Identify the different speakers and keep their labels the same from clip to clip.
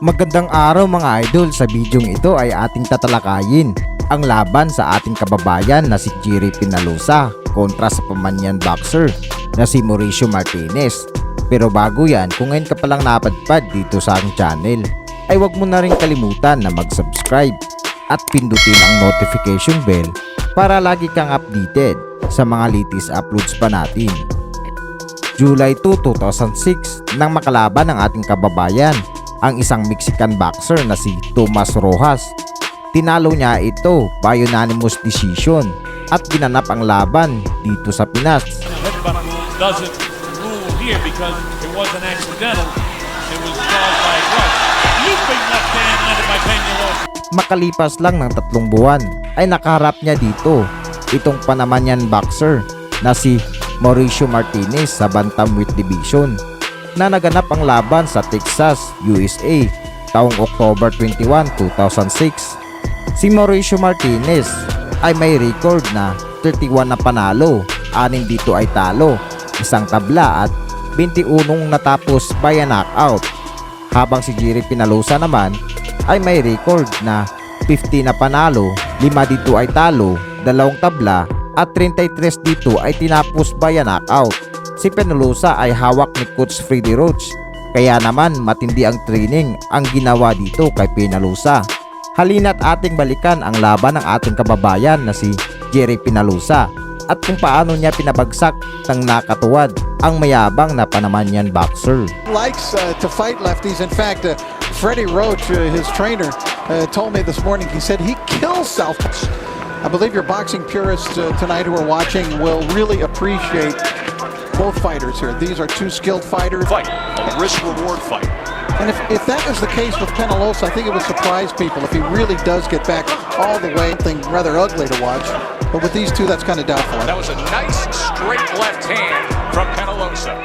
Speaker 1: Magandang araw mga idol, sa bidyong ito ay ating tatalakayin ang laban sa ating kababayan na si Jerry Pinalosa kontra sa Panamanian boxer na si Mauricio Martinez. Pero bago yan, kung ngayon ka palang napadpad dito sa aking channel, ay huwag mo na rin kalimutan na mag-subscribe at pindutin ang notification bell para lagi kang updated sa mga latest uploads pa natin. July 2, 2006 nang makalaban ng ating kababayan ang isang Mexican boxer na si Tomas Rojas. Tinalo niya ito by unanimous decision at ginanap ang laban dito sa Pinas.
Speaker 2: Doesn't rule here because it wasn't accidental. It was caused by a rush. Looping left hand landed by Pinabagsak.
Speaker 1: Makalipas lang ng 3 buwan ay nakaharap niya dito itong Panamanian boxer na si Mauricio Martinez sa bantamweight division na naganap ang laban sa Texas, USA taong October 21, 2006. Si Mauricio Martinez ay may record na 31 na panalo, 6 dito ay talo, 1 tabla at 21 natapos by a knockout. Habang si Jerry Pinalosa naman ay may record na 50 na panalo, 5 dito ay talo, 2 tabla at 33 dito ay tinapos by a knockout. Si Pinalosa ay hawak ni Coach Freddie Roach, kaya naman matindi ang training ang ginawa dito kay Pinalosa. Halina't ating balikan ang laban ng ating kababayan na si Jerry Pinalosa at kung paano niya pinabagsak ng Nakatuwad ang mayabang na Panamanian boxer.
Speaker 3: Likes to fight lefties. In fact, Freddie Roach, his trainer, told me this morning, he said he kills southpaws. I believe your boxing purists tonight who are watching will really appreciate both fighters here. These are two skilled fighters.
Speaker 2: Fight, a risk-reward fight.
Speaker 3: And if that is the case with Pinalosa, I think it would surprise people if he really does get back all the way. Something rather ugly to watch. But with these two, that's kind of doubtful.
Speaker 2: That was a nice straight left hand from Pinalosa.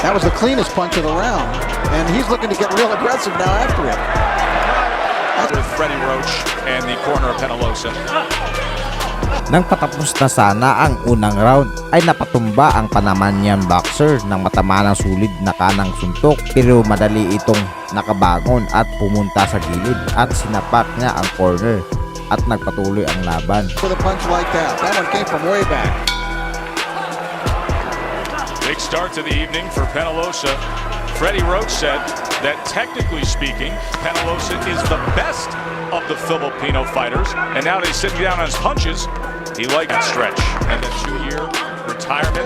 Speaker 3: That was the cleanest punch of the round. And he's looking to get real aggressive now after it.
Speaker 2: With Freddie Roach and the corner of Pinalosa.
Speaker 1: Nang patapos na sana ang unang round ay napatumba ang Panamanian boxer ng matama ng sulid na kanang suntok, pero madali itong nakabangon at pumunta sa gilid at sinapak niya ang corner at nagpatuloy ang laban.
Speaker 3: With a punch like that one came from way back.
Speaker 2: Big start to the evening for Pinalosa. Freddie Roach said that technically speaking, Pinalosa is the best of the Filipino fighters, and now they're sitting down on his punches. He liked that stretch and the 2-year retirement,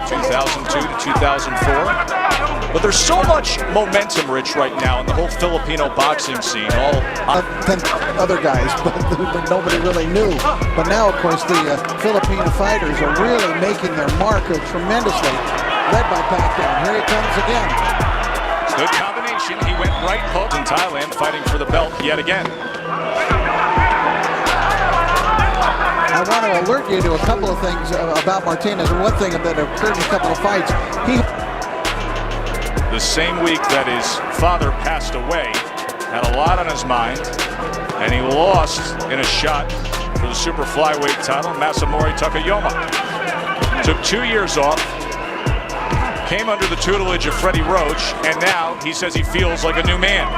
Speaker 2: 2002 to 2004. But there's so much momentum, Rich, right now in the whole Filipino boxing scene.
Speaker 3: Than other guys, but nobody really knew. But now, of course, the Filipino fighters are really making their mark tremendously, led by Bata. Here he comes again.
Speaker 2: Good combination. He went right hook in Thailand, fighting for the belt yet again.
Speaker 3: I want to alert you to a couple of things about Martinez, and one thing that occurred in a couple of fights.
Speaker 2: The same week that his father passed away, had a lot on his mind, and he lost in a shot for the super flyweight title, Masamori Takayama. Took 2 years off, came under the tutelage of Freddie Roach, and now he says he feels like a new man.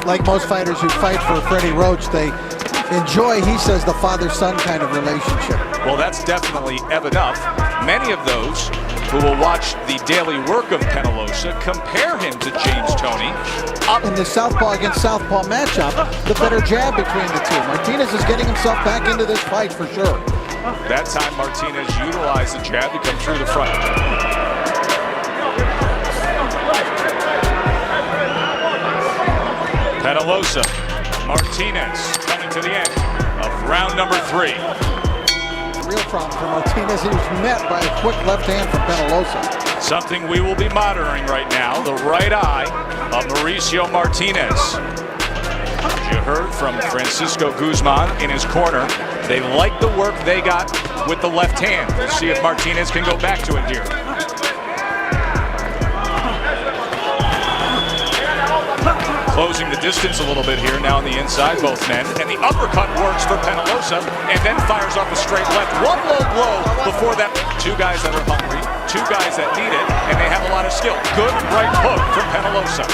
Speaker 3: Like most fighters who fight for Freddie Roach, they enjoy, he says, the father-son kind of relationship.
Speaker 2: Well, that's definitely evident. Many of those who will watch the daily work of Pinalosa compare him to James Toney.
Speaker 3: In the southpaw against southpaw matchup, the better jab between the two. Martinez is getting himself back into this fight for sure.
Speaker 2: That time Martinez utilized the jab to come through the front. Pinalosa, Martinez coming to the end of round number 3.
Speaker 3: The real problem for Martinez, he was met by a quick left hand from Pinalosa.
Speaker 2: Something we will be monitoring right now, the right eye of Mauricio Martinez. As you heard from Francisco Guzman in his corner, they like the work they got with the left hand. We'll see if Martinez can go back to it here. Closing the distance a little bit here now on the inside, both men. And the uppercut works for Pinalosa and then fires off a straight left. One low blow before that. Two guys that are hungry. two guys that need it, and they have a lot of skill. Good right hook from Penalosa.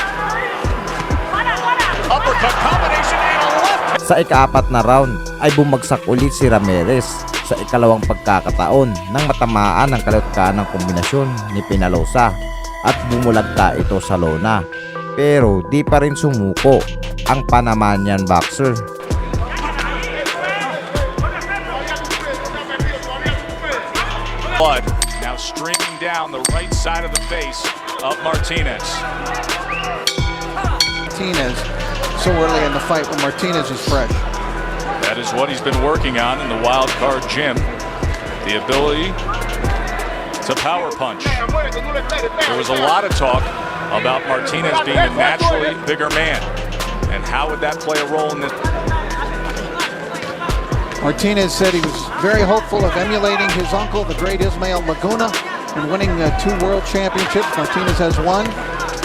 Speaker 2: Uppercut combination and a left.
Speaker 1: Sa ika-4 na round ay bumagsak ulit si Ramirez sa ikalawang pagkakataon nang matamaan ang kalutkanang kombinasyon ni Penalosa at bumulagta ito sa lona. Pero di pa rin sumuko ang Panamanian boxer.
Speaker 2: Blood now streaming down the right side of the face of Martinez.
Speaker 3: Martinez so early in the fight when Martinez is fresh.
Speaker 2: That is what he's been working on in the wild card gym. The ability to power punch. There was a lot of talk about Martinez being a naturally bigger man. And how would that play a role in this?
Speaker 3: Martinez said he was very hopeful of emulating his uncle, the great Ismael Laguna, and winning 2 world championships. Martinez has one.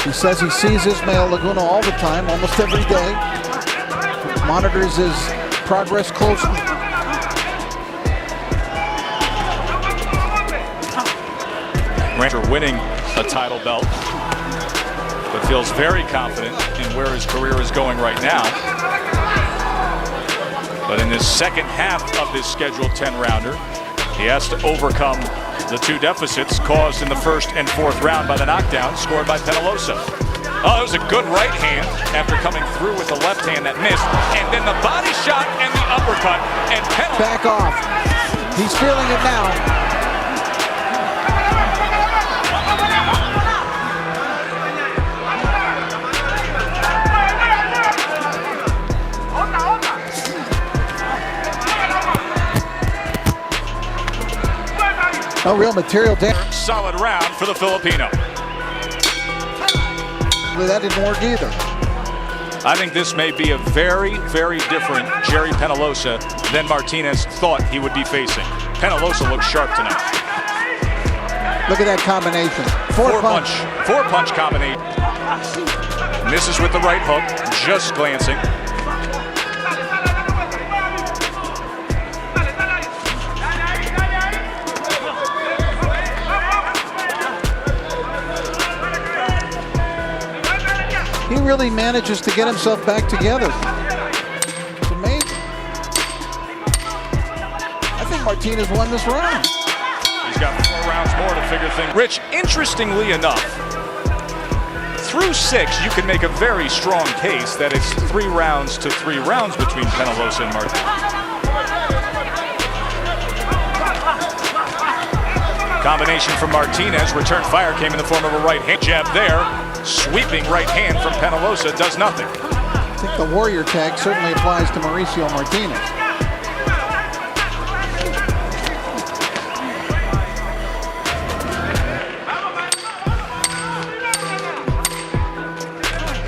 Speaker 3: He says he sees Ismael Laguna all the time, almost every day. Monitors his progress closely.
Speaker 2: Rancher winning a title belt, but feels very confident in where his career is going right now. But in this second half of this scheduled 10-rounder, he has to overcome the 2 deficits caused in the first and 4th round by the knockdown scored by Penalosa. Oh, it was a good right hand after coming through with the left hand that missed, and then the body shot and the uppercut, and Penalosa.
Speaker 3: Back off. He's feeling it now. No real material damage.
Speaker 2: Solid round for the Filipino.
Speaker 3: That didn't work either.
Speaker 2: I think this may be a very, very different Jerry Penalosa than Martinez thought he would be facing. Penalosa looks sharp tonight.
Speaker 3: Look at that combination. Four
Speaker 2: punch combination. Misses with the right hook, just glancing.
Speaker 3: He really manages to get himself back together. It's amazing. I think Martinez won this round.
Speaker 2: He's got 4 rounds more to figure things. Rich, interestingly enough, through 6, you can make a very strong case that it's 3 rounds to 3 rounds between Penalosa and Martinez. Combination from Martinez. Return fire came in the form of a right hand jab there. Sweeping right hand from Penalosa does nothing.
Speaker 3: I think the warrior tag certainly applies to Mauricio Martinez.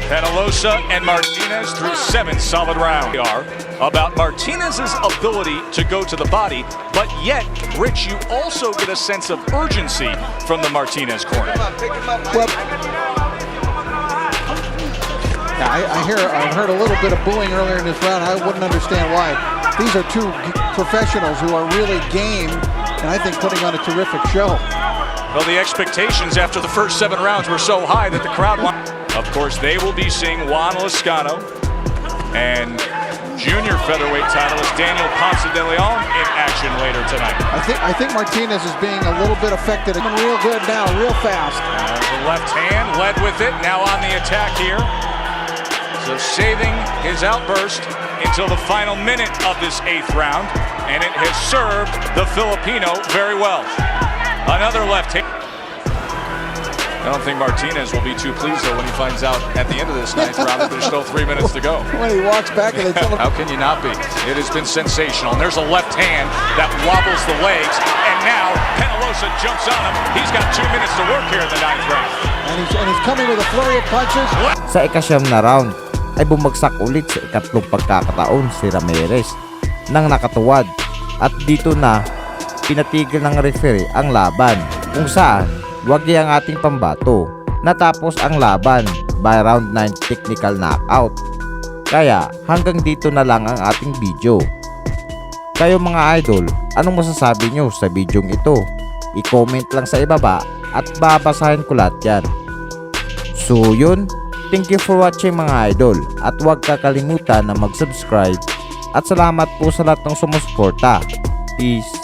Speaker 2: Penalosa and Martinez through 7 solid rounds. About Martinez's ability to go to the body, but yet, Rich, you also get a sense of urgency from the Martinez corner.
Speaker 3: Well, I heard a little bit of booing earlier in this round. I wouldn't understand why. These are 2 professionals who are really game, and I think putting on a terrific show.
Speaker 2: Well, the expectations after the first 7 rounds were so high that the crowd... Of course, they will be seeing Juan Lascano and junior featherweight titleist Daniel Ponce de Leon in action later tonight.
Speaker 3: I think Martinez is being a little bit affected. It's real good now, real fast.
Speaker 2: The left hand led with it, now on the attack here. So saving his outburst until the final minute of this 8th round, and it has served the Filipino very well. Another left hand. I don't think Martinez will be too pleased though when he finds out at the end of this 9th round that there's still 3 minutes to go.
Speaker 3: When he walks back and they tell him...
Speaker 2: How can you not be? It has been sensational. And there's a left hand that wobbles the legs, and now Penalosa jumps on him. He's got 2 minutes to work here in the 9th round.
Speaker 3: And he's coming with a flurry of punches.
Speaker 1: Sa ika-9 na round ay bumagsak ulit sa ikatlong pagkakataon si Ramirez ng nakatuwad, at dito na pinatigil ng referee ang laban, kung saan wagi ang ating pambato. Natapos ang laban by round 9 technical knockout. Kaya hanggang dito na lang ang ating video. Kayo mga idol, anong masasabi nyo sa bidyong ito? I-comment lang sa ibaba at babasahin ko lahat yan. So yun, thank you for watching mga idol at huwag kakalimutan na mag-subscribe at salamat po sa lahat ng sumusuporta. Peace!